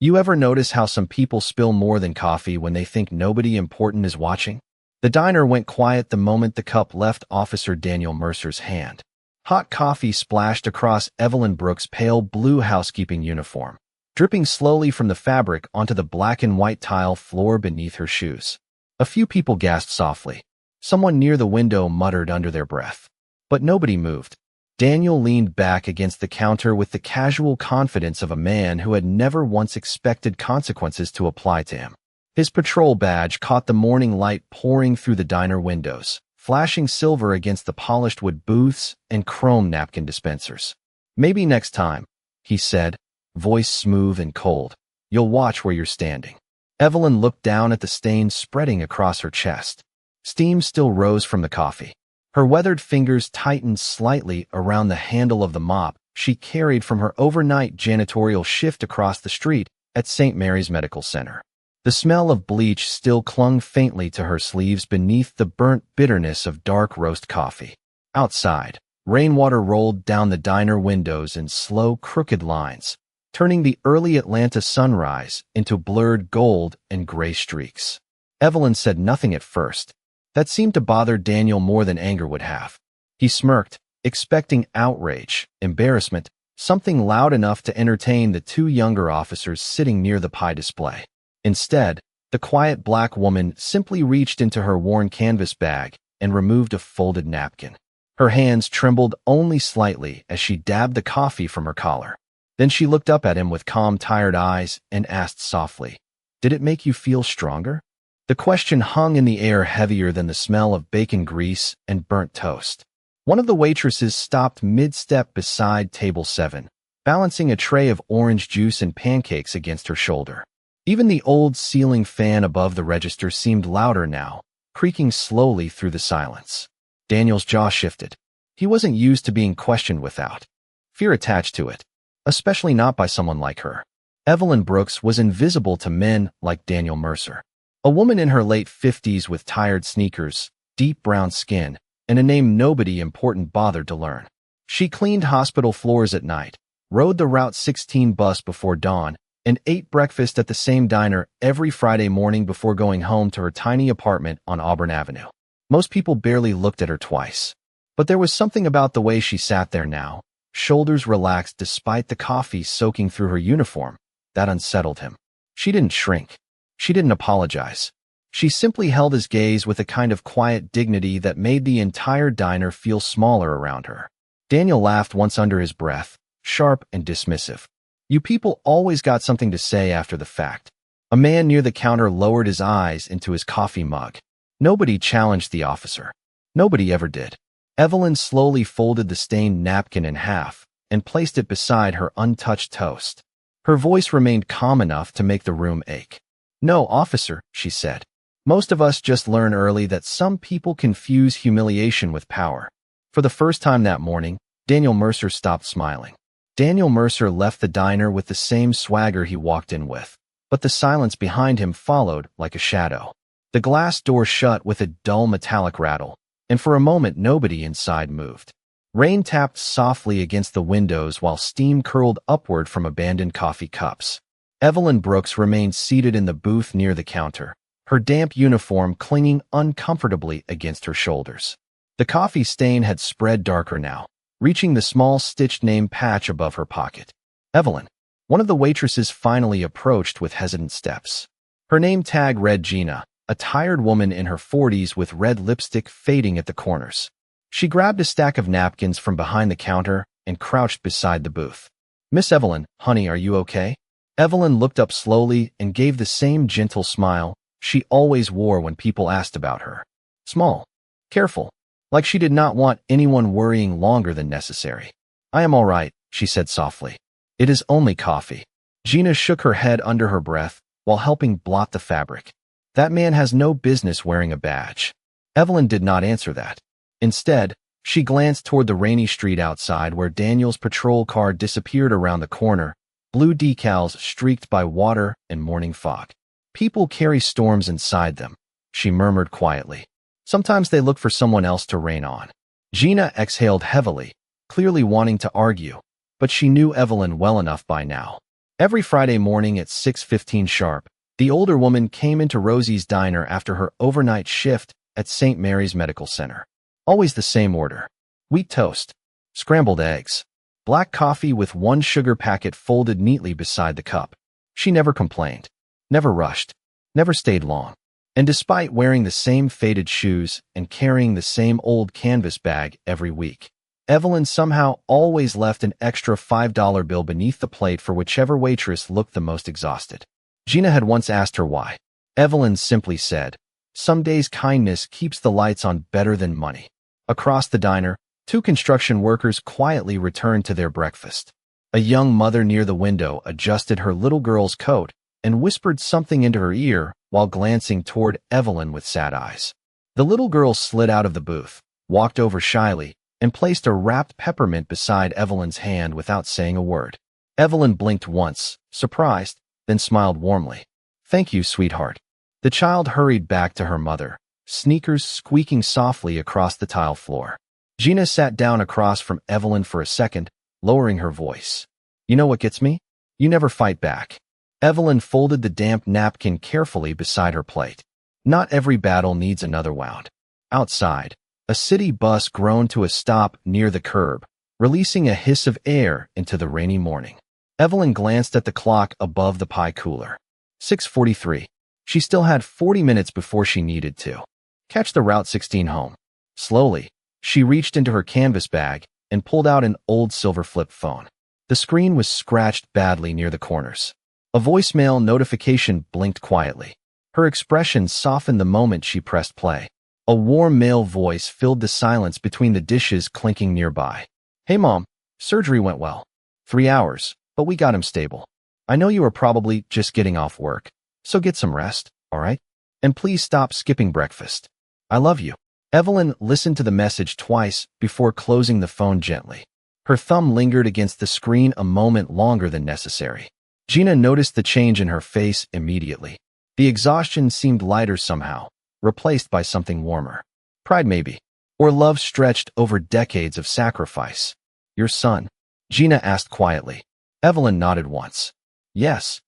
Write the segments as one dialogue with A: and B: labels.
A: You ever notice how some people spill more than coffee when they think nobody important is watching? The diner went quiet the moment the cup left Officer Daniel Mercer's hand. Hot coffee splashed across Evelyn Brooks' pale blue housekeeping uniform, dripping slowly from the fabric onto the black and white tile floor beneath her shoes. A few people gasped softly. Someone near the window muttered under their breath. But nobody moved. Daniel leaned back against the counter with the casual confidence of a man who had never once expected consequences to apply to him. His patrol badge caught the morning light pouring through the diner windows, flashing silver against the polished wood booths and chrome napkin dispensers. "Maybe next time," he said, voice smooth and cold. "You'll watch where you're standing." Evelyn looked down at the stains spreading across her chest. Steam still rose from the coffee. Her weathered fingers tightened slightly around the handle of the mop she carried from her overnight janitorial shift across the street at St. Mary's Medical Center. The smell of bleach still clung faintly to her sleeves beneath the burnt bitterness of dark roast coffee. Outside, rainwater rolled down the diner windows in slow, crooked lines, turning the early Atlanta sunrise into blurred gold and gray streaks. Evelyn said nothing at first. That seemed to bother Daniel more than anger would have. He smirked, expecting outrage, embarrassment, something loud enough to entertain the two younger officers sitting near the pie display. Instead, the quiet black woman simply reached into her worn canvas bag and removed a folded napkin. Her hands trembled only slightly as she dabbed the coffee from her collar. Then she looked up at him with calm, tired eyes and asked softly, "Did it make you feel stronger?" The question hung in the air heavier than the smell of bacon grease and burnt toast. One of the waitresses stopped mid-step beside table 7, balancing a tray of orange juice and pancakes against her shoulder. Even the old ceiling fan above the register seemed louder now, creaking slowly through the silence. Daniel's jaw shifted. He wasn't used to being questioned without fear attached to it, especially not by someone like her. Evelyn Brooks was invisible to men like Daniel Mercer. A woman in her late 50s with tired sneakers, deep brown skin, and a name nobody important bothered to learn. She cleaned hospital floors at night, rode the Route 16 bus before dawn, and ate breakfast at the same diner every Friday morning before going home to her tiny apartment on Auburn Avenue. Most people barely looked at her twice. But there was something about the way she sat there now, shoulders relaxed despite the coffee soaking through her uniform, that unsettled him. She didn't shrink. She didn't apologize. She simply held his gaze with a kind of quiet dignity that made the entire diner feel smaller around her. Daniel laughed once under his breath, sharp and dismissive. "You people always got something to say after the fact." A man near the counter lowered his eyes into his coffee mug. Nobody challenged the officer. Nobody ever did. Evelyn slowly folded the stained napkin in half and placed it beside her untouched toast. Her voice remained calm enough to make the room ache. "No, officer," she said. "Most of us just learn early that some people confuse humiliation with power." For the first time that morning, Daniel Mercer stopped smiling. Daniel Mercer left the diner with the same swagger he walked in with, but the silence behind him followed like a shadow. The glass door shut with a dull metallic rattle, and for a moment nobody inside moved. Rain tapped softly against the windows while steam curled upward from abandoned coffee cups. Evelyn Brooks remained seated in the booth near the counter, her damp uniform clinging uncomfortably against her shoulders. The coffee stain had spread darker now, reaching the small stitched name patch above her pocket. "Evelyn." One of the waitresses finally approached with hesitant steps. Her name tag read Gina, a tired woman in her 40s with red lipstick fading at the corners. She grabbed a stack of napkins from behind the counter and crouched beside the booth. "Miss Evelyn, honey, are you okay?" Evelyn looked up slowly and gave the same gentle smile she always wore when people asked about her. Small, careful, like she did not want anyone worrying longer than necessary. "I am all right," she said softly. "It is only coffee." Gina shook her head under her breath while helping blot the fabric. "That man has no business wearing a badge." Evelyn did not answer that. Instead, she glanced toward the rainy street outside where Daniel's patrol car disappeared around the corner, blue decals streaked by water and morning fog. "People carry storms inside them," she murmured quietly. "Sometimes they look for someone else to rain on." Gina exhaled heavily, clearly wanting to argue, but she knew Evelyn well enough by now. Every Friday morning at 6:15 sharp, the older woman came into Rosie's diner after her overnight shift at St. Mary's Medical Center. Always the same order: wheat toast, scrambled eggs, black coffee with one sugar packet folded neatly beside the cup. She never complained, never rushed, never stayed long. And despite wearing the same faded shoes and carrying the same old canvas bag every week, Evelyn somehow always left an extra $5 bill beneath the plate for whichever waitress looked the most exhausted. Gina had once asked her why. Evelyn simply said, "Some days kindness keeps the lights on better than money." Across the diner, two construction workers quietly returned to their breakfast. A young mother near the window adjusted her little girl's coat and whispered something into her ear while glancing toward Evelyn with sad eyes. The little girl slid out of the booth, walked over shyly, and placed a wrapped peppermint beside Evelyn's hand without saying a word. Evelyn blinked once, surprised, then smiled warmly. "Thank you, sweetheart." The child hurried back to her mother, sneakers squeaking softly across the tile floor. Gina sat down across from Evelyn for a second, lowering her voice. "You know what gets me? You never fight back." Evelyn folded the damp napkin carefully beside her plate. Not every battle needs another wound. Outside, a city bus groaned to a stop near the curb, releasing a hiss of air into the rainy morning. Evelyn glanced at the clock above the pie cooler. 6:43. She still had 40 minutes before she needed to catch the Route 16 home. Slowly, she reached into her canvas bag and pulled out an old silver flip phone. The screen was scratched badly near the corners. A voicemail notification blinked quietly. Her expression softened the moment she pressed play. A warm male voice filled the silence between the dishes clinking nearby. "Hey Mom, surgery went well. 3 hours, but we got him stable. I know you are probably just getting off work, so get some rest, all right? And please stop skipping breakfast. I love you." Evelyn listened to the message twice before closing the phone gently. Her thumb lingered against the screen a moment longer than necessary. Gina noticed the change in her face immediately. The exhaustion seemed lighter somehow, replaced by something warmer. Pride maybe, or love stretched over decades of sacrifice. "Your son?" Gina asked quietly. Evelyn nodded once. "Yes.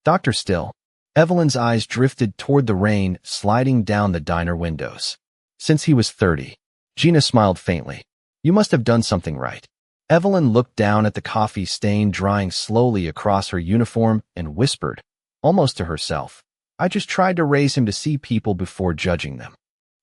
A: Doctor still." Evelyn's eyes drifted toward the rain sliding down the diner windows. "Since he was 30. Gina smiled faintly. "You must have done something right." Evelyn looked down at the coffee stain drying slowly across her uniform and whispered, almost to herself, "I just tried to raise him to see people before judging them."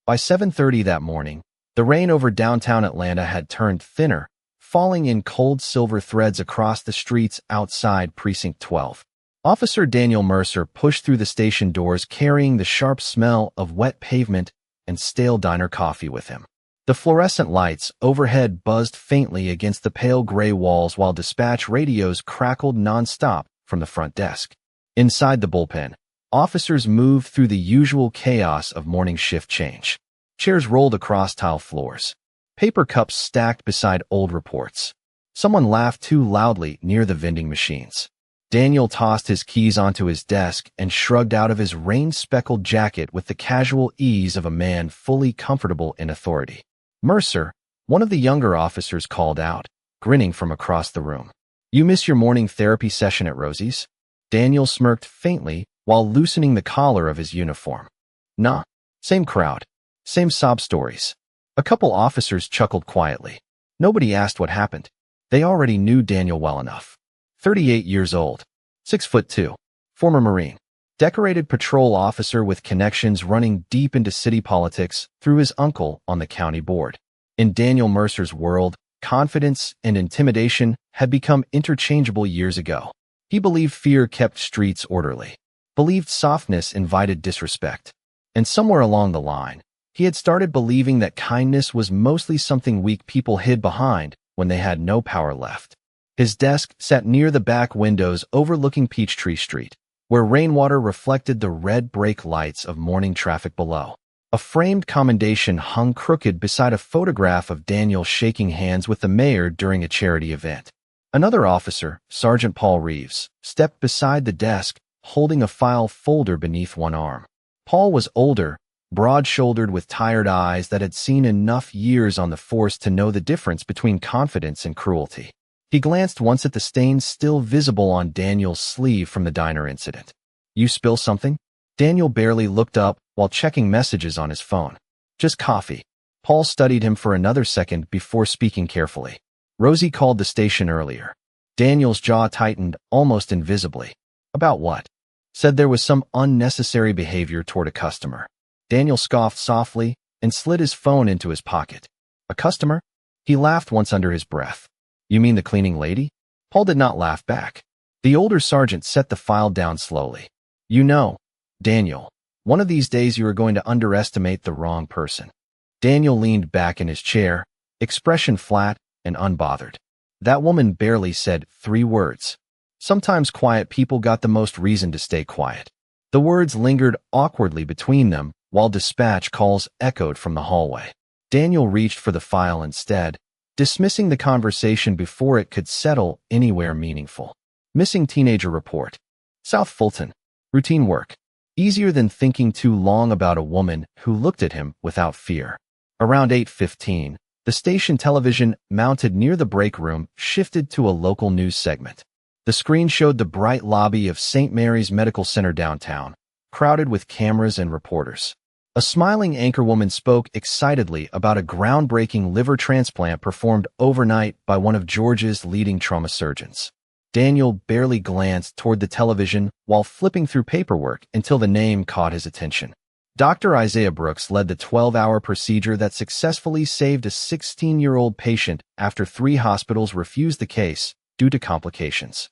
A: By 7:30 that morning, the rain over downtown Atlanta had turned thinner, falling in cold silver threads across the streets outside Precinct 12. Officer Daniel Mercer pushed through the station doors carrying the sharp smell of wet pavement and stale diner coffee with him. The fluorescent lights overhead buzzed faintly against the pale gray walls while dispatch radios crackled nonstop from the front desk. Inside the bullpen, officers moved through the usual chaos of morning shift change. Chairs rolled across tile floors. Paper cups stacked beside old reports. Someone laughed too loudly near the vending machines. Daniel tossed his keys onto his desk and shrugged out of his rain-speckled jacket with the casual ease of a man fully comfortable in authority. Mercer, one of the younger officers, called out, grinning from across the room. "You miss your morning therapy session at Rosie's?" Daniel smirked faintly while loosening the collar of his uniform. "Nah, same crowd, same sob stories." A couple officers chuckled quietly. Nobody asked what happened. They already knew Daniel well enough. 38 years old, 6'2", former Marine, decorated patrol officer with connections running deep into city politics through his uncle on the county board. In Daniel Mercer's world, confidence and intimidation had become interchangeable years ago. He believed fear kept streets orderly, believed softness invited disrespect. And somewhere along the line, he had started believing that kindness was mostly something weak people hid behind when they had no power left. His desk sat near the back windows overlooking Peachtree Street, where rainwater reflected the red brake lights of morning traffic below. A framed commendation hung crooked beside a photograph of Daniel shaking hands with the mayor during a charity event. Another officer, Sergeant Paul Reeves, stepped beside the desk, holding a file folder beneath one arm. Paul was older, broad-shouldered with tired eyes that had seen enough years on the force to know the difference between confidence and cruelty. He glanced once at the stains still visible on Daniel's sleeve from the diner incident. You spill something? Daniel barely looked up while checking messages on his phone. Just coffee. Paul studied him for another second before speaking carefully. Rosie called the station earlier. Daniel's jaw tightened almost invisibly. About what? Said there was some unnecessary behavior toward a customer. Daniel scoffed softly and slid his phone into his pocket. A customer? He laughed once under his breath. You mean the cleaning lady? Paul did not laugh back. The older sergeant set the file down slowly. You know, Daniel, one of these days you are going to underestimate the wrong person. Daniel leaned back in his chair, expression flat and unbothered. That woman barely said 3 words. Sometimes quiet people got the most reason to stay quiet. The words lingered awkwardly between them while dispatch calls echoed from the hallway. Daniel reached for the file instead, dismissing the conversation before it could settle anywhere meaningful. Missing teenager report. South Fulton. Routine work. Easier than thinking too long about a woman who looked at him without fear. Around 8:15, the station television mounted near the break room shifted to a local news segment. The screen showed the bright lobby of St. Mary's Medical Center downtown, crowded with cameras and reporters. A smiling anchorwoman spoke excitedly about a groundbreaking liver transplant performed overnight by one of Georgia's leading trauma surgeons. Daniel barely glanced toward the television while flipping through paperwork until the name caught his attention. Dr. Isaiah Brooks led the 12-hour procedure that successfully saved a 16-year-old patient after 3 hospitals refused the case due to complications.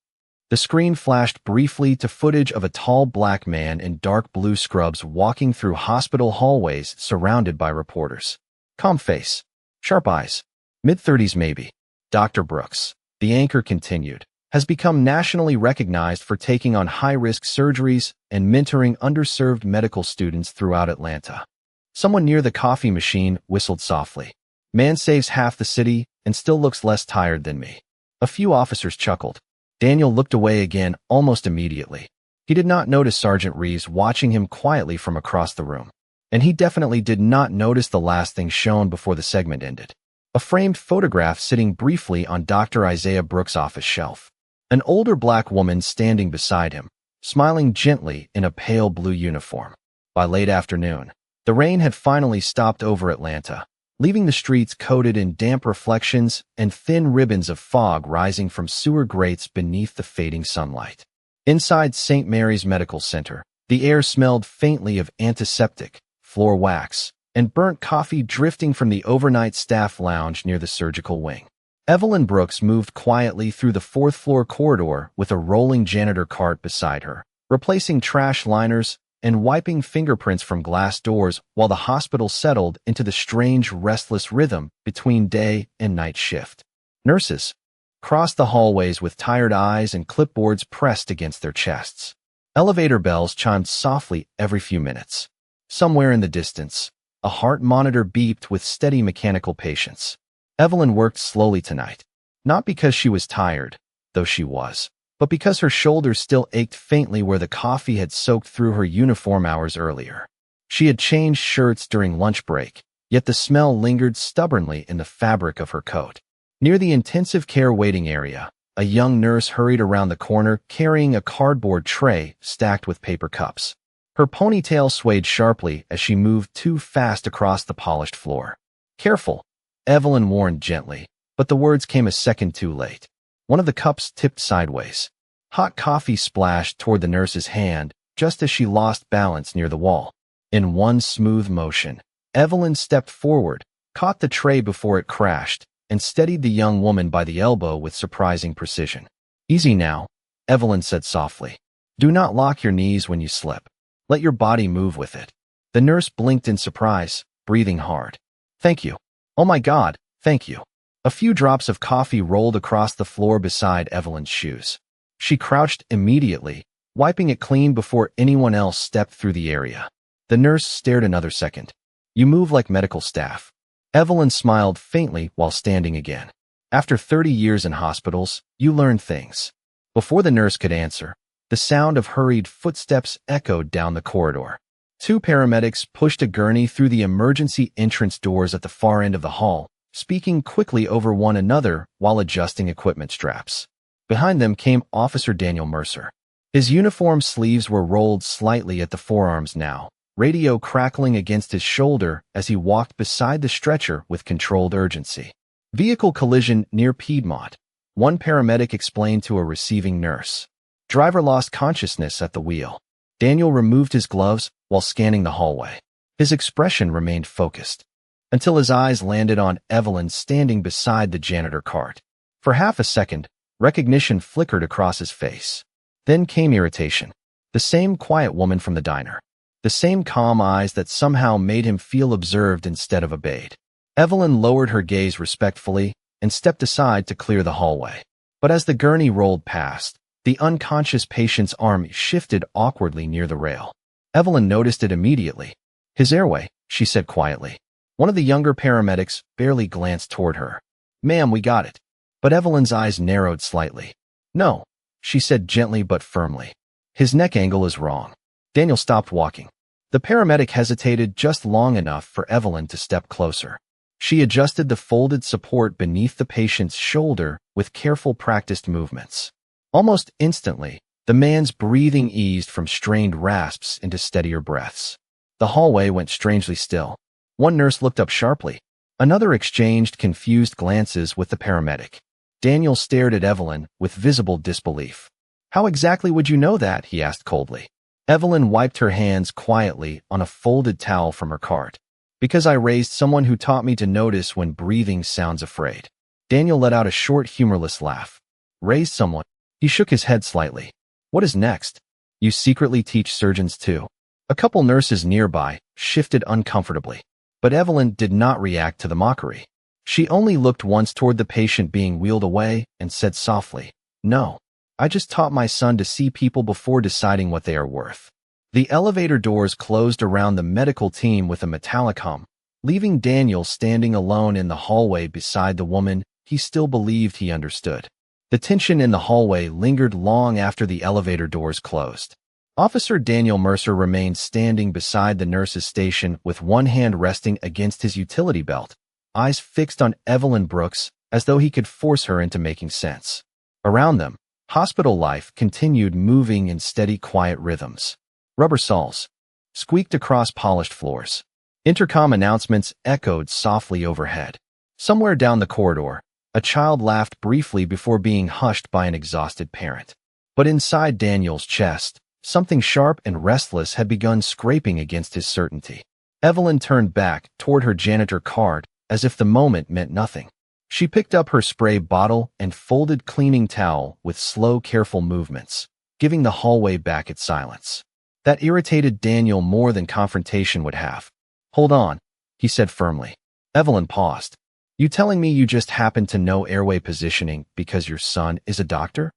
A: The screen flashed briefly to footage of a tall black man in dark blue scrubs walking through hospital hallways surrounded by reporters. Calm face. Sharp eyes. Mid-30s maybe. Dr. Brooks, the anchor continued, has become nationally recognized for taking on high-risk surgeries and mentoring underserved medical students throughout Atlanta. Someone near the coffee machine whistled softly. Man saves half the city and still looks less tired than me. A few officers chuckled. Daniel looked away again almost immediately. He did not notice Sergeant Reeves watching him quietly from across the room. And he definitely did not notice the last thing shown before the segment ended. A framed photograph sitting briefly on Dr. Isaiah Brooks' office shelf. An older black woman standing beside him, smiling gently in a pale blue uniform. By late afternoon, the rain had finally stopped over Atlanta, leaving the streets coated in damp reflections and thin ribbons of fog rising from sewer grates beneath the fading sunlight. Inside St. Mary's Medical Center, the air smelled faintly of antiseptic, floor wax, and burnt coffee drifting from the overnight staff lounge near the surgical wing. Evelyn Brooks moved quietly through the 4th-floor corridor with a rolling janitor cart beside her, replacing trash liners and wiping fingerprints from glass doors while the hospital settled into the strange, restless rhythm between day and night shift. Nurses crossed the hallways with tired eyes and clipboards pressed against their chests. Elevator bells chimed softly every few minutes. Somewhere in the distance, a heart monitor beeped with steady mechanical patience. Evelyn worked slowly tonight, not because she was tired, though she was, but because her shoulders still ached faintly where the coffee had soaked through her uniform hours earlier. She had changed shirts during lunch break, yet the smell lingered stubbornly in the fabric of her coat. Near the intensive care waiting area, a young nurse hurried around the corner carrying a cardboard tray stacked with paper cups. Her ponytail swayed sharply as she moved too fast across the polished floor. Careful, Evelyn warned gently, but the words came a second too late. One of the cups tipped sideways. Hot coffee splashed toward the nurse's hand just as she lost balance near the wall. In one smooth motion, Evelyn stepped forward, caught the tray before it crashed, and steadied the young woman by the elbow with surprising precision. Easy now, Evelyn said softly. Do not lock your knees when you slip. Let your body move with it. The nurse blinked in surprise, breathing hard. Thank you. Oh my God, thank you. A few drops of coffee rolled across the floor beside Evelyn's shoes. She crouched immediately, wiping it clean before anyone else stepped through the area. The nurse stared another second. You move like medical staff. Evelyn smiled faintly while standing again. After 30 years in hospitals, you learn things. Before the nurse could answer, the sound of hurried footsteps echoed down the corridor. 2 paramedics pushed a gurney through the emergency entrance doors at the far end of the hall, speaking quickly over one another while adjusting equipment straps. Behind them came Officer Daniel Mercer. His uniform sleeves were rolled slightly at the forearms now, radio crackling against his shoulder as he walked beside the stretcher with controlled urgency. Vehicle collision near Piedmont, one paramedic explained to a receiving nurse. Driver lost consciousness at the wheel. Daniel removed his gloves while scanning the hallway. His expression remained focused, until his eyes landed on Evelyn standing beside the janitor cart. For half a second, recognition flickered across his face. Then came irritation. The same quiet woman from the diner. The same calm eyes that somehow made him feel observed instead of obeyed. Evelyn lowered her gaze respectfully and stepped aside to clear the hallway. But as the gurney rolled past, the unconscious patient's arm shifted awkwardly near the rail. Evelyn noticed it immediately. His airway, she said quietly. One of the younger paramedics barely glanced toward her. Ma'am, we got it. But Evelyn's eyes narrowed slightly. No, she said gently but firmly. His neck angle is wrong. Daniel stopped walking. The paramedic hesitated just long enough for Evelyn to step closer. She adjusted the folded support beneath the patient's shoulder with careful practiced movements. Almost instantly, the man's breathing eased from strained rasps into steadier breaths. The hallway went strangely still. One nurse looked up sharply. Another exchanged confused glances with the paramedic. Daniel stared at Evelyn with visible disbelief. How exactly would you know that? He asked coldly. Evelyn wiped her hands quietly on a folded towel from her cart. Because I raised someone who taught me to notice when breathing sounds afraid. Daniel let out a short, humorless laugh. Raised someone? He shook his head slightly. What is next? You secretly teach surgeons too. A couple nurses nearby shifted uncomfortably. But Evelyn did not react to the mockery. She only looked once toward the patient being wheeled away and said softly, No, I just taught my son to see people before deciding what they are worth. The elevator doors closed around the medical team with a metallic hum, leaving Daniel standing alone in the hallway beside the woman he still believed he understood. The tension in the hallway lingered long after the elevator doors closed. Officer Daniel Mercer remained standing beside the nurse's station with one hand resting against his utility belt, eyes fixed on Evelyn Brooks as though he could force her into making sense. Around them, hospital life continued moving in steady, quiet rhythms. Rubber soles squeaked across polished floors. Intercom announcements echoed softly overhead. Somewhere down the corridor, a child laughed briefly before being hushed by an exhausted parent. But inside Daniel's chest, something sharp and restless had begun scraping against his certainty. Evelyn turned back toward her janitor cart as if the moment meant nothing. She picked up her spray bottle and folded cleaning towel with slow, careful movements, giving the hallway back its silence. That irritated Daniel more than confrontation would have. Hold on, he said firmly. Evelyn paused. You telling me you just happen to know airway positioning because your son is a doctor?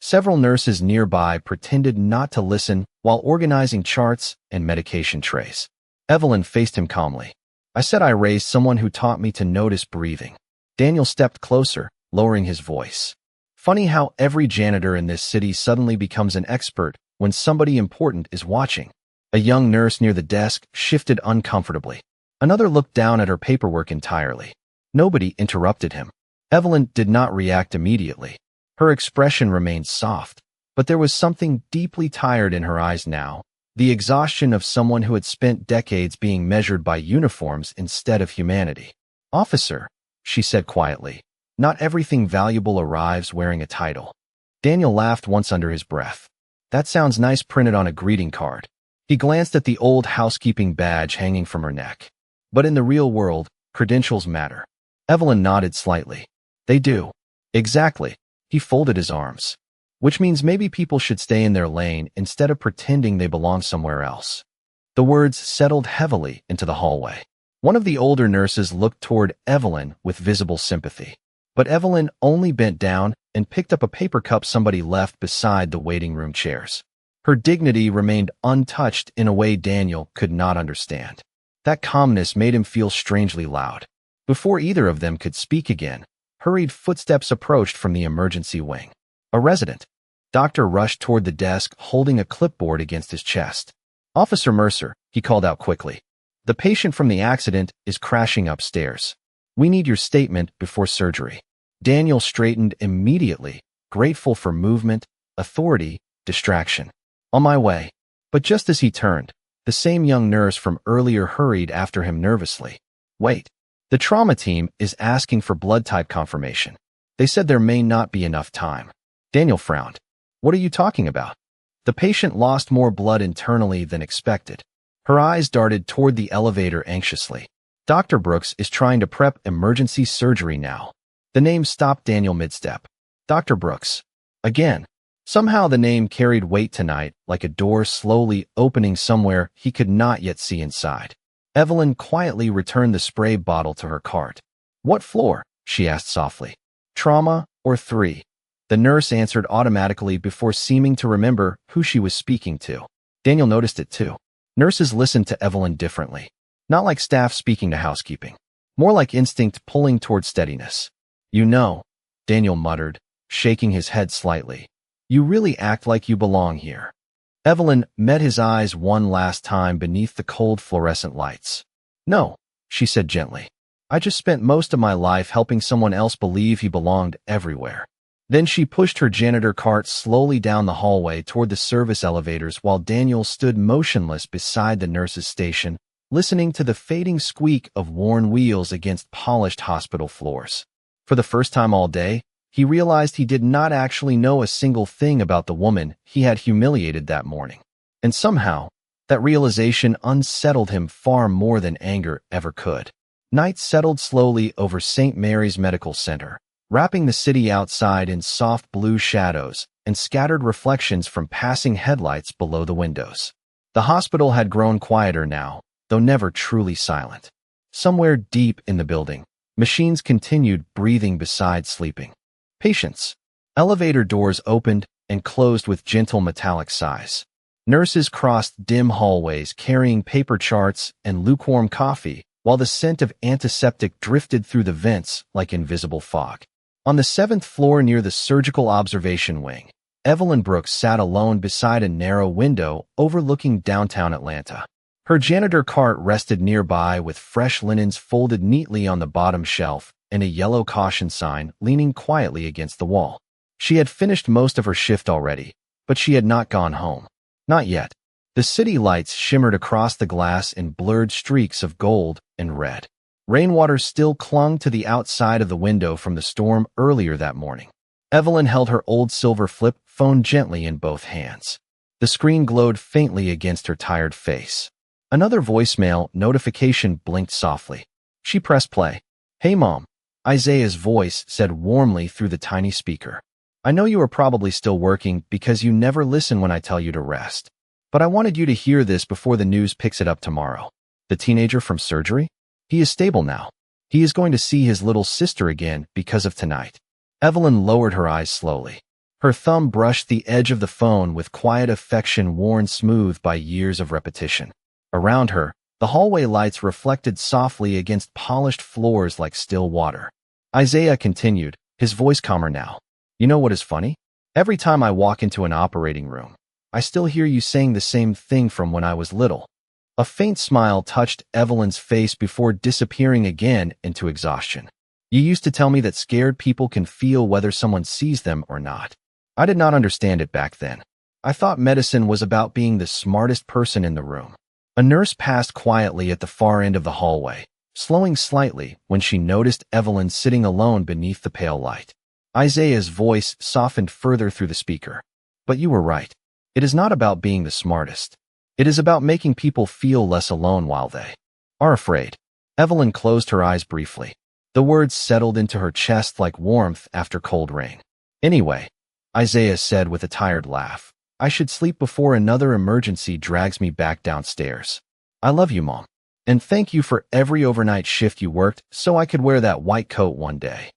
A: Several nurses nearby pretended not to listen while organizing charts and medication trays. Evelyn faced him calmly. I said I raised someone who taught me to notice breathing. Daniel stepped closer, lowering his voice. Funny how every janitor in this city suddenly becomes an expert when somebody important is watching. A young nurse near the desk shifted uncomfortably. Another looked down at her paperwork entirely. Nobody interrupted him. Evelyn did not react immediately. Her expression remained soft, but there was something deeply tired in her eyes now, the exhaustion of someone who had spent decades being measured by uniforms instead of humanity. Officer, she said quietly, not everything valuable arrives wearing a title. Daniel laughed once under his breath. That sounds nice printed on a greeting card. He glanced at the old housekeeping badge hanging from her neck. But in the real world, credentials matter. Evelyn nodded slightly. They do. Exactly. He folded his arms. Which means maybe people should stay in their lane instead of pretending they belong somewhere else. The words settled heavily into the hallway. One of the older nurses looked toward Evelyn with visible sympathy. But Evelyn only bent down and picked up a paper cup somebody left beside the waiting room chairs. Her dignity remained untouched in a way Daniel could not understand. That calmness made him feel strangely loud. Before either of them could speak again, hurried footsteps approached from the emergency wing. A resident. Doctor rushed toward the desk, holding a clipboard against his chest. Officer Mercer, he called out quickly. The patient from the accident is crashing upstairs. We need your statement before surgery. Daniel straightened immediately, grateful for movement, authority, distraction. On my way. But just as he turned, the same young nurse from earlier hurried after him nervously. Wait. The trauma team is asking for blood type confirmation. They said there may not be enough time. Daniel frowned. What are you talking about? The patient lost more blood internally than expected. Her eyes darted toward the elevator anxiously. Dr. Brooks is trying to prep emergency surgery now. The name stopped Daniel mid-step. Dr. Brooks. Again. Somehow the name carried weight tonight, like a door slowly opening somewhere he could not yet see inside. Evelyn quietly returned the spray bottle to her cart. What floor? She asked softly. Trauma or 3? The nurse answered automatically before seeming to remember who she was speaking to. Daniel noticed it too. Nurses listened to Evelyn differently. Not like staff speaking to housekeeping. More like instinct pulling toward steadiness. You know, Daniel muttered, shaking his head slightly. You really act like you belong here. Evelyn met his eyes one last time beneath the cold fluorescent lights. No, she said gently. I just spent most of my life helping someone else believe he belonged everywhere. Then she pushed her janitor cart slowly down the hallway toward the service elevators while Daniel stood motionless beside the nurse's station, listening to the fading squeak of worn wheels against polished hospital floors. For the first time all day, he realized he did not actually know a single thing about the woman he had humiliated that morning. And somehow, that realization unsettled him far more than anger ever could. Night settled slowly over St. Mary's Medical Center, wrapping the city outside in soft blue shadows and scattered reflections from passing headlights below the windows. The hospital had grown quieter now, though never truly silent. Somewhere deep in the building, machines continued breathing beside sleeping. Patience. Elevator doors opened and closed with gentle metallic sighs. Nurses crossed dim hallways carrying paper charts and lukewarm coffee, while the scent of antiseptic drifted through the vents like invisible fog. On the 7th floor near the surgical observation wing, Evelyn Brooks sat alone beside a narrow window overlooking downtown Atlanta. Her janitor cart rested nearby with fresh linens folded neatly on the bottom shelf and a yellow caution sign leaning quietly against the wall. She had finished most of her shift already, but she had not gone home. Not yet. The city lights shimmered across the glass in blurred streaks of gold and red. Rainwater still clung to the outside of the window from the storm earlier that morning. Evelyn held her old silver flip phone gently in both hands. The screen glowed faintly against her tired face. Another voicemail notification blinked softly. She pressed play. Hey, Mom. Isaiah's voice said warmly through the tiny speaker. I know you are probably still working because you never listen when I tell you to rest. But I wanted you to hear this before the news picks it up tomorrow. The teenager from surgery? He is stable now. He is going to see his little sister again because of tonight. Evelyn lowered her eyes slowly. Her thumb brushed the edge of the phone with quiet affection worn smooth by years of repetition. Around her, the hallway lights reflected softly against polished floors like still water. Isaiah continued, his voice calmer now. You know what is funny? Every time I walk into an operating room, I still hear you saying the same thing from when I was little. A faint smile touched Evelyn's face before disappearing again into exhaustion. You used to tell me that scared people can feel whether someone sees them or not. I did not understand it back then. I thought medicine was about being the smartest person in the room. A nurse passed quietly at the far end of the hallway, slowing slightly when she noticed Evelyn sitting alone beneath the pale light. Isaiah's voice softened further through the speaker. But you were right. It is not about being the smartest. It is about making people feel less alone while they are afraid. Evelyn closed her eyes briefly. The words settled into her chest like warmth after cold rain. Anyway, Isaiah said with a tired laugh, I should sleep before another emergency drags me back downstairs. I love you, Mom. And thank you for every overnight shift you worked so I could wear that white coat one day.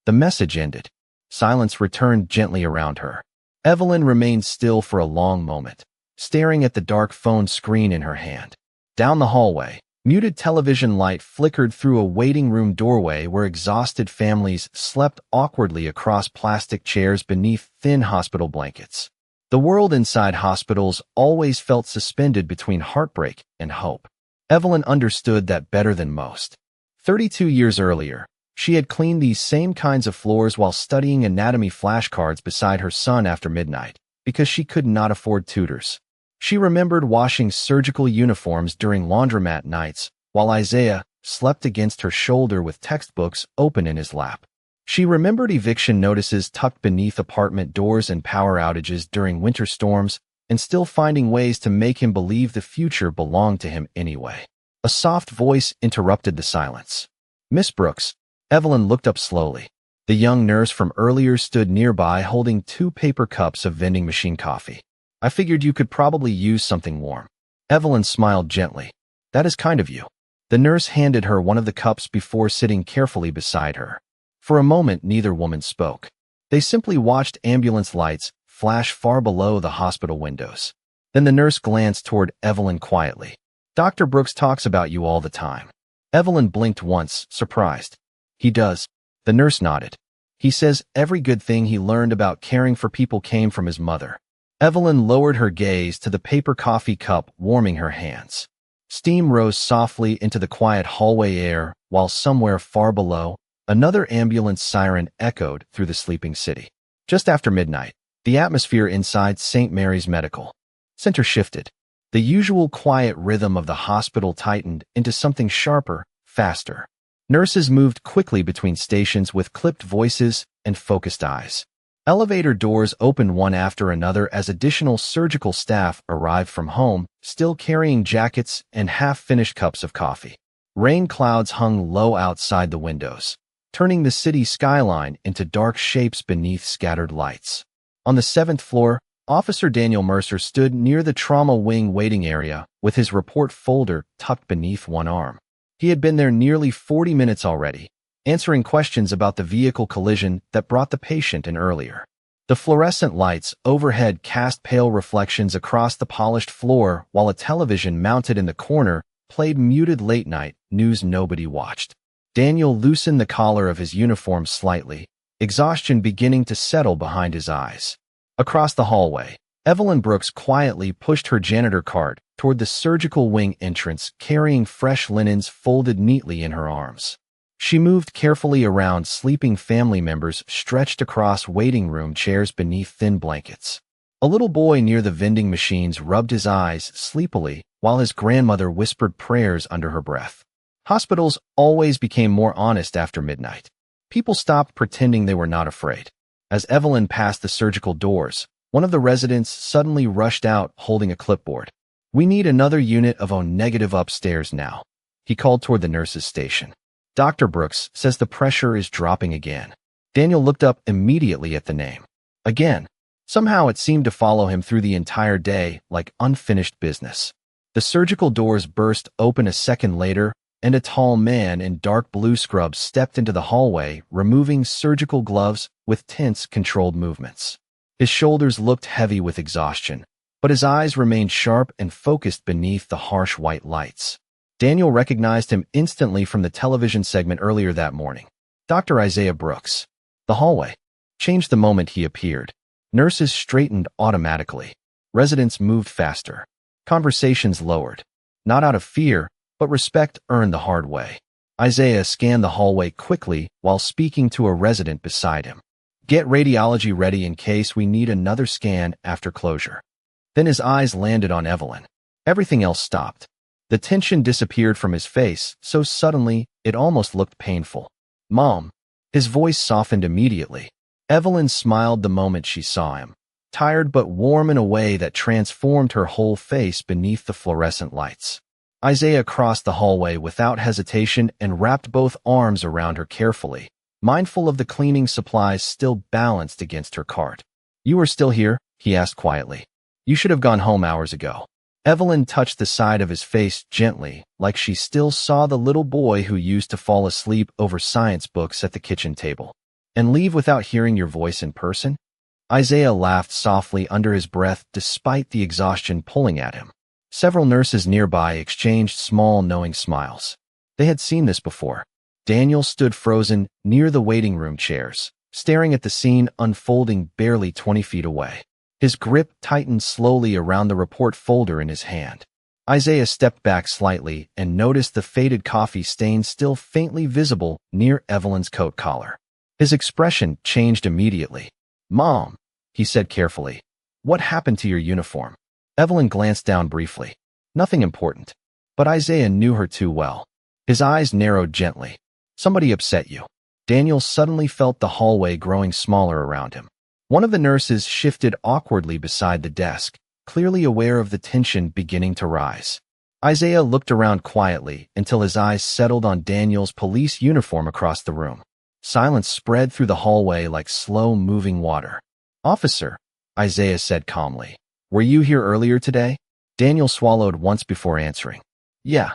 A: The message ended. Silence returned gently around her. Evelyn remained still for a long moment, staring at the dark phone screen in her hand. Down the hallway, muted television light flickered through a waiting room doorway where exhausted families slept awkwardly across plastic chairs beneath thin hospital blankets. The world inside hospitals always felt suspended between heartbreak and hope. Evelyn understood that better than most. 32 years earlier, she had cleaned these same kinds of floors while studying anatomy flashcards beside her son after midnight, because she could not afford tutors. She remembered washing surgical uniforms during laundromat nights, while Isaiah slept against her shoulder with textbooks open in his lap. She remembered eviction notices tucked beneath apartment doors and power outages during winter storms, and still finding ways to make him believe the future belonged to him anyway. A soft voice interrupted the silence. "Miss Brooks." Evelyn looked up slowly. The young nurse from earlier stood nearby holding 2 paper cups of vending machine coffee. "I figured you could probably use something warm." Evelyn smiled gently. "That is kind of you." The nurse handed her one of the cups before sitting carefully beside her. For a moment, neither woman spoke. They simply watched ambulance lights flash far below the hospital windows. Then the nurse glanced toward Evelyn quietly. "Dr. Brooks talks about you all the time." Evelyn blinked once, surprised. "He does." The nurse nodded. "He says every good thing he learned about caring for people came from his mother." Evelyn lowered her gaze to the paper coffee cup warming her hands. Steam rose softly into the quiet hallway air, while somewhere far below, another ambulance siren echoed through the sleeping city. Just after midnight, the atmosphere inside St. Mary's Medical Center shifted. The usual quiet rhythm of the hospital tightened into something sharper, faster. Nurses moved quickly between stations with clipped voices and focused eyes. Elevator doors opened one after another as additional surgical staff arrived from home, still carrying jackets and half-finished cups of coffee. Rain clouds hung low outside the windows, turning the city skyline into dark shapes beneath scattered lights. On the 7th floor, Officer Daniel Mercer stood near the trauma wing waiting area with his report folder tucked beneath one arm. He had been there nearly 40 minutes already, answering questions about the vehicle collision that brought the patient in earlier. The fluorescent lights overhead cast pale reflections across the polished floor, while a television mounted in the corner played muted late-night news nobody watched. Daniel loosened the collar of his uniform slightly, exhaustion beginning to settle behind his eyes. Across the hallway, Evelyn Brooks quietly pushed her janitor cart toward the surgical wing entrance, carrying fresh linens folded neatly in her arms. She moved carefully around sleeping family members stretched across waiting room chairs beneath thin blankets. A little boy near the vending machines rubbed his eyes sleepily while his grandmother whispered prayers under her breath. Hospitals always became more honest after midnight. People stopped pretending they were not afraid. As Evelyn passed the surgical doors, one of the residents suddenly rushed out holding a clipboard. "We need another unit of O-negative upstairs now," he called toward the nurse's station. "Dr. Brooks says the pressure is dropping again." Daniel looked up immediately at the name. Again. Somehow it seemed to follow him through the entire day like unfinished business. The surgical doors burst open a second later, and a tall man in dark blue scrubs stepped into the hallway, removing surgical gloves with tense, controlled movements. His shoulders looked heavy with exhaustion, but his eyes remained sharp and focused beneath the harsh white lights. Daniel recognized him instantly from the television segment earlier that morning. Dr. Isaiah Brooks. The hallway changed the moment he appeared. Nurses straightened automatically. Residents moved faster. Conversations lowered. Not out of fear, but respect earned the hard way. Isaiah scanned the hallway quickly while speaking to a resident beside him. "Get radiology ready in case we need another scan after closure." Then his eyes landed on Evelyn. Everything else stopped. The tension disappeared from his face so suddenly it almost looked painful. "Mom." His voice softened immediately. Evelyn smiled the moment she saw him, tired but warm in a way that transformed her whole face beneath the fluorescent lights. Isaiah crossed the hallway without hesitation and wrapped both arms around her carefully, mindful of the cleaning supplies still balanced against her cart. "You are still here?" he asked quietly. "You should have gone home hours ago." Evelyn touched the side of his face gently, like she still saw the little boy who used to fall asleep over science books at the kitchen table. "And leave without hearing your voice in person?" Isaiah laughed softly under his breath despite the exhaustion pulling at him. Several nurses nearby exchanged small, knowing smiles. They had seen this before. Daniel stood frozen near the waiting room chairs, staring at the scene unfolding barely 20 feet away. His grip tightened slowly around the report folder in his hand. Isaiah stepped back slightly and noticed the faded coffee stain still faintly visible near Evelyn's coat collar. His expression changed immediately. "Mom," he said carefully, "what happened to your uniform?" Evelyn glanced down briefly. Nothing important. But Isaiah knew her too well. His eyes narrowed gently. "Somebody upset you." Daniel suddenly felt the hallway growing smaller around him. One of the nurses shifted awkwardly beside the desk, clearly aware of the tension beginning to rise. Isaiah looked around quietly until his eyes settled on Daniel's police uniform across the room. Silence spread through the hallway like slow-moving water. "Officer," Isaiah said calmly, "were you here earlier today?" Daniel swallowed once before answering. "Yeah."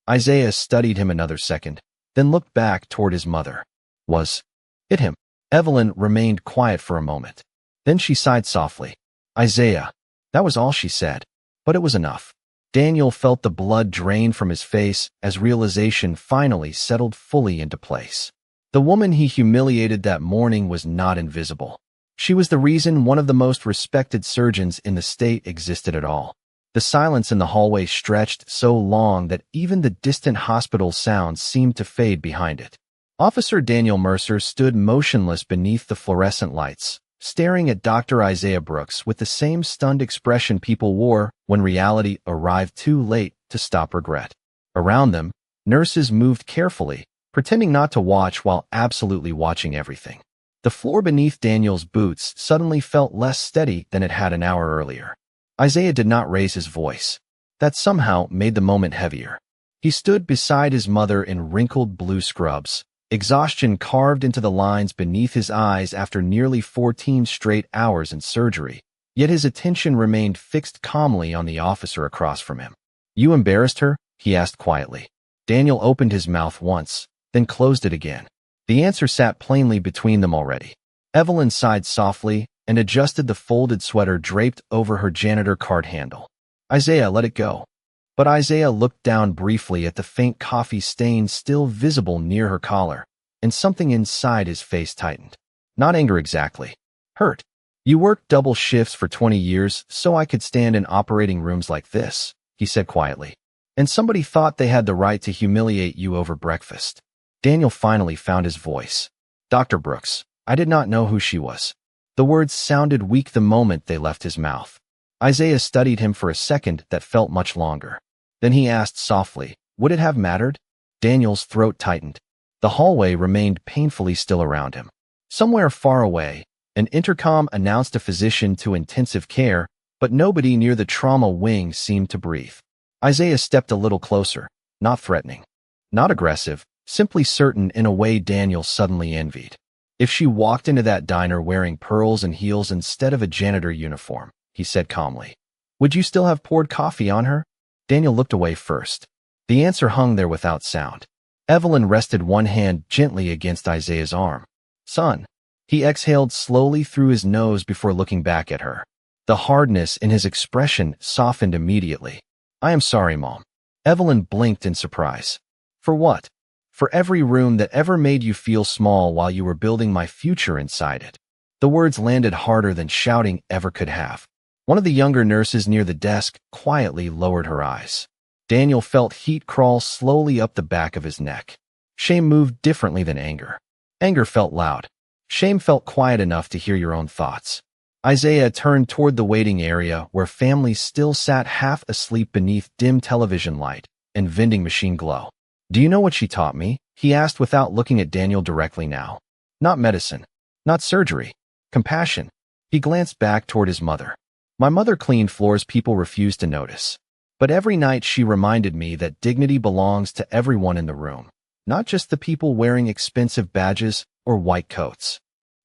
A: Isaiah studied him another second, then looked back toward his mother. "Was it him?" Evelyn remained quiet for a moment. Then she sighed softly. "Isaiah." That was all she said, but it was enough. Daniel felt the blood drain from his face as realization finally settled fully into place. The woman he humiliated that morning was not invisible. She was the reason one of the most respected surgeons in the state existed at all. The silence in the hallway stretched so long that even the distant hospital sounds seemed to fade behind it. Officer Daniel Mercer stood motionless beneath the fluorescent lights, staring at Dr. Isaiah Brooks with the same stunned expression people wore when reality arrived too late to stop regret. Around them, nurses moved carefully, pretending not to watch while absolutely watching everything. The floor beneath Daniel's boots suddenly felt less steady than it had an hour earlier. Isaiah did not raise his voice. That somehow made the moment heavier. He stood beside his mother in wrinkled blue scrubs, exhaustion carved into the lines beneath his eyes after nearly 14 straight hours in surgery, yet his attention remained fixed calmly on the officer across from him. "You embarrassed her?" he asked quietly. Daniel opened his mouth once, then closed it again. The answer sat plainly between them already. Evelyn sighed softly and adjusted the folded sweater draped over her janitor card handle. "Isaiah, let it go." But Isaiah looked down briefly at the faint coffee stain still visible near her collar, and something inside his face tightened. Not anger exactly. Hurt. "You worked double shifts for 20 years so I could stand in operating rooms like this," he said quietly. "And somebody thought they had the right to humiliate you over breakfast." Daniel finally found his voice. "Dr. Brooks, I did not know who she was." The words sounded weak the moment they left his mouth. Isaiah studied him for a second that felt much longer. Then he asked softly, "Would it have mattered?" Daniel's throat tightened. The hallway remained painfully still around him. Somewhere far away, an intercom announced a physician to intensive care, but nobody near the trauma wing seemed to breathe. Isaiah stepped a little closer, not threatening, not aggressive, simply certain in a way Daniel suddenly envied. "If she walked into that diner wearing pearls and heels instead of a janitor uniform," he said calmly, "would you still have poured coffee on her?" Daniel looked away first. The answer hung there without sound. Evelyn rested one hand gently against Isaiah's arm. "Son." He exhaled slowly through his nose before looking back at her. The hardness in his expression softened immediately. "I am sorry, Mom." Evelyn blinked in surprise. "For what?" "For every room that ever made you feel small while you were building my future inside it." The words landed harder than shouting ever could have. One of the younger nurses near the desk quietly lowered her eyes. Daniel felt heat crawl slowly up the back of his neck. Shame moved differently than anger. Anger felt loud. Shame felt quiet enough to hear your own thoughts. Isaiah turned toward the waiting area where families still sat half asleep beneath dim television light and vending machine glow. "Do you know what she taught me?" he asked without looking at Daniel directly now. "Not medicine. Not surgery. Compassion." He glanced back toward his mother. "My mother cleaned floors people refused to notice. But every night she reminded me that dignity belongs to everyone in the room, not just the people wearing expensive badges or white coats."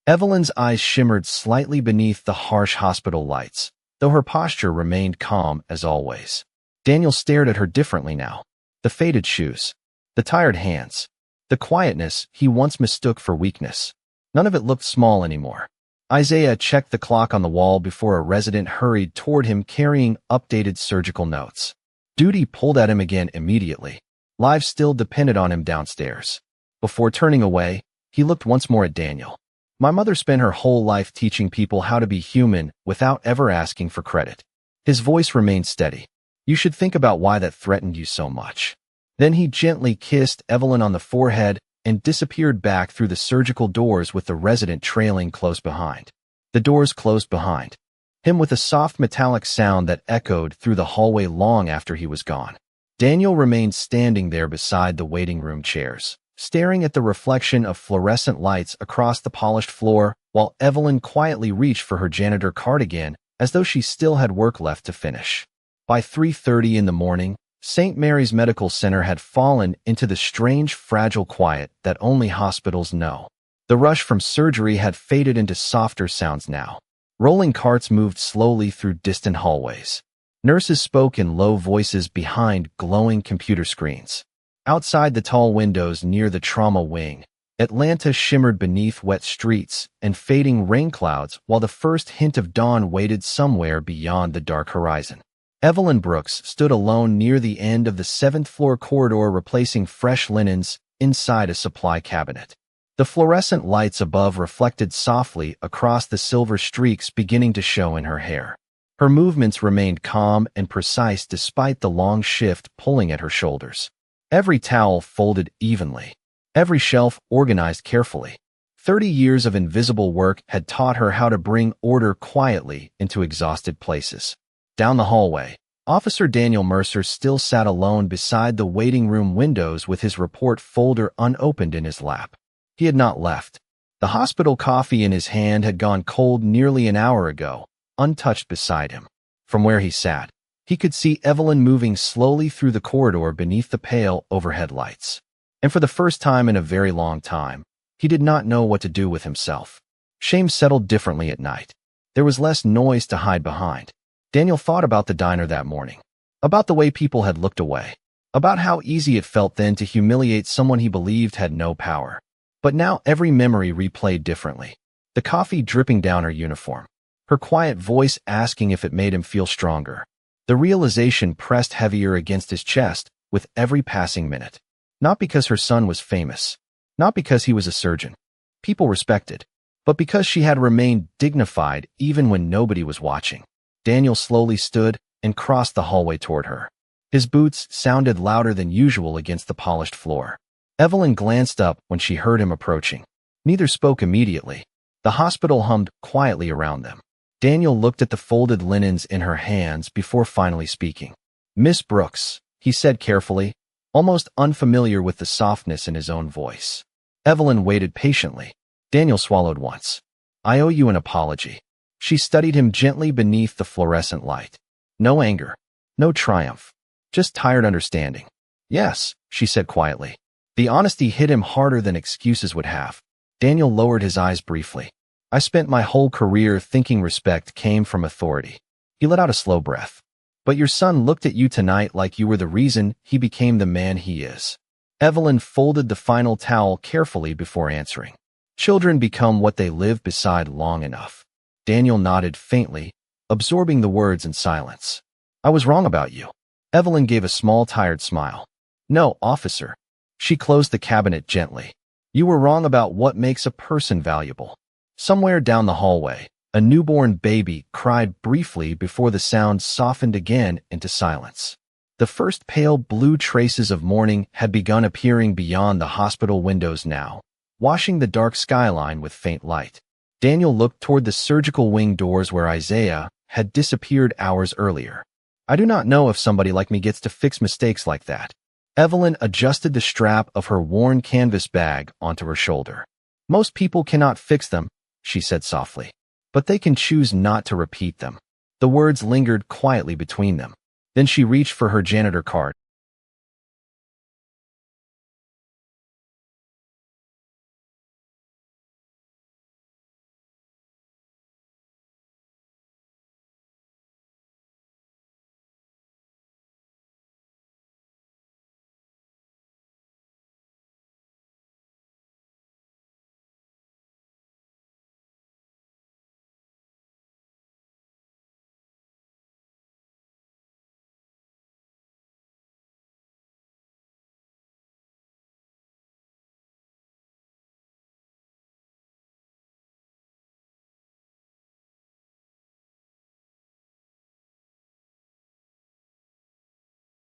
A: Evelyn's eyes shimmered slightly beneath the harsh hospital lights, though her posture remained calm as always. Daniel stared at her differently now. The faded shoes, the tired hands, the quietness he once mistook for weakness. None of it looked small anymore. Isaiah checked the clock on the wall before a resident hurried toward him carrying updated surgical notes. Duty pulled at him again immediately. Lives still depended on him downstairs. Before turning away, he looked once more at Daniel. "My mother spent her whole life teaching people how to be human without ever asking for credit." His voice remained steady. You should think about why that threatened you so much." Then he gently kissed Evelyn on the forehead and disappeared back through the surgical doors with the resident trailing close behind. The doors closed behind him with a soft metallic sound that echoed through the hallway long after he was gone. Daniel remained standing there beside the waiting room chairs, staring at the reflection of fluorescent lights across the polished floor, while Evelyn quietly reached for her janitor cardigan as though she still had work left to finish. By 3:30 in the morning, St. Mary's Medical Center had fallen into the strange, fragile quiet that only hospitals know. The rush from surgery had faded into softer sounds now. Rolling carts moved slowly through distant hallways. Nurses spoke in low voices behind glowing computer screens. Outside the tall windows near the trauma wing, Atlanta shimmered beneath wet streets and fading rain clouds while the first hint of dawn waited somewhere beyond the dark horizon. Evelyn Brooks stood alone near the end of the 7th-floor corridor replacing fresh linens inside a supply cabinet. The fluorescent lights above reflected softly across the silver streaks beginning to show in her hair. Her movements remained calm and precise despite the long shift pulling at her shoulders. Every towel folded evenly. Every shelf organized carefully. 30 years of invisible work had taught her how to bring order quietly into exhausted places. Down the hallway, Officer Daniel Mercer still sat alone beside the waiting room windows with his report folder unopened in his lap. He had not left. The hospital coffee in his hand had gone cold nearly an hour ago, untouched beside him. From where he sat, he could see Evelyn moving slowly through the corridor beneath the pale overhead lights. And for the first time in a very long time, he did not know what to do with himself. Shame settled differently at night. There was less noise to hide behind. Daniel thought about the diner that morning, about the way people had looked away, about how easy it felt then to humiliate someone he believed had no power. But now every memory replayed differently. The coffee dripping down her uniform, her quiet voice asking if it made him feel stronger. The realization pressed heavier against his chest with every passing minute. Not because her son was famous, not because he was a surgeon, people respected, but because she had remained dignified even when nobody was watching. Daniel slowly stood and crossed the hallway toward her. His boots sounded louder than usual against the polished floor. Evelyn glanced up when she heard him approaching. Neither spoke immediately. The hospital hummed quietly around them. Daniel looked at the folded linens in her hands before finally speaking. "Miss Brooks," he said carefully, almost unfamiliar with the softness in his own voice. Evelyn waited patiently. Daniel swallowed once. "I owe you an apology." She studied him gently beneath the fluorescent light. No anger, no triumph, just tired understanding. "Yes," she said quietly. The honesty hit him harder than excuses would have. Daniel lowered his eyes briefly. "I spent my whole career thinking respect came from authority." He let out a slow breath. "But your son looked at you tonight like you were the reason he became the man he is." Evelyn folded the final towel carefully before answering. Children become what they live beside long enough. Daniel nodded faintly, absorbing the words in silence. "I was wrong about you." Evelyn gave a small, tired smile. "No, officer." She closed the cabinet gently. "You were wrong about what makes a person valuable." Somewhere down the hallway, a newborn baby cried briefly before the sound softened again into silence. The first pale blue traces of morning had begun appearing beyond the hospital windows now, washing the dark skyline with faint light. Daniel looked toward the surgical wing doors where Isaiah had disappeared hours earlier. "I do not know if somebody like me gets to fix mistakes like that." Evelyn adjusted the strap of her worn canvas bag onto her shoulder. "Most people cannot fix them," she said softly, "but they can choose not to repeat them." The words lingered quietly between them. Then she reached for her janitor card,